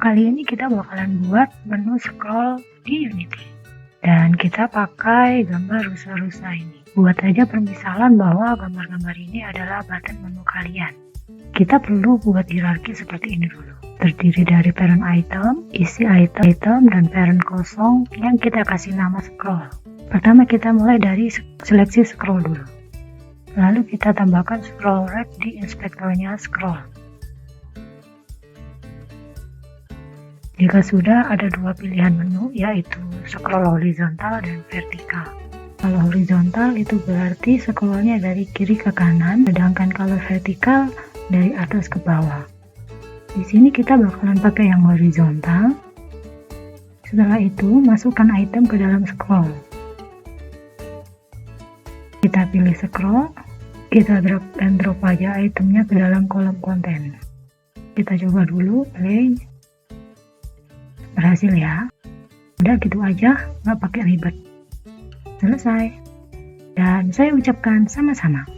kali ini kita bakalan buat menu scroll di Unity. Dan kita pakai gambar rusa-rusa ini. Buat aja permisalan bahwa gambar-gambar ini adalah button menu kalian. Kita perlu buat hierarki seperti ini dulu. Terdiri dari parent item, isi item, dan parent kosong yang kita kasih nama scroll. Pertama kita mulai dari seleksi scroll dulu. Lalu kita tambahkan scroll red di inspektornya scroll. Jika sudah, ada dua pilihan menu, yaitu scroll horizontal dan vertikal. Kalau horizontal itu berarti scrollnya dari kiri ke kanan, sedangkan kalau vertikal dari atas ke bawah. Di sini kita bakalan pakai yang horizontal. Setelah itu, masukkan item ke dalam scroll. Kita pilih scroll, kita drag and drop aja itemnya ke dalam kolom konten. Kita coba dulu, play. Berhasil ya. Udah gitu aja, nggak pakai ribet. Selesai. Dan saya ucapkan sama-sama.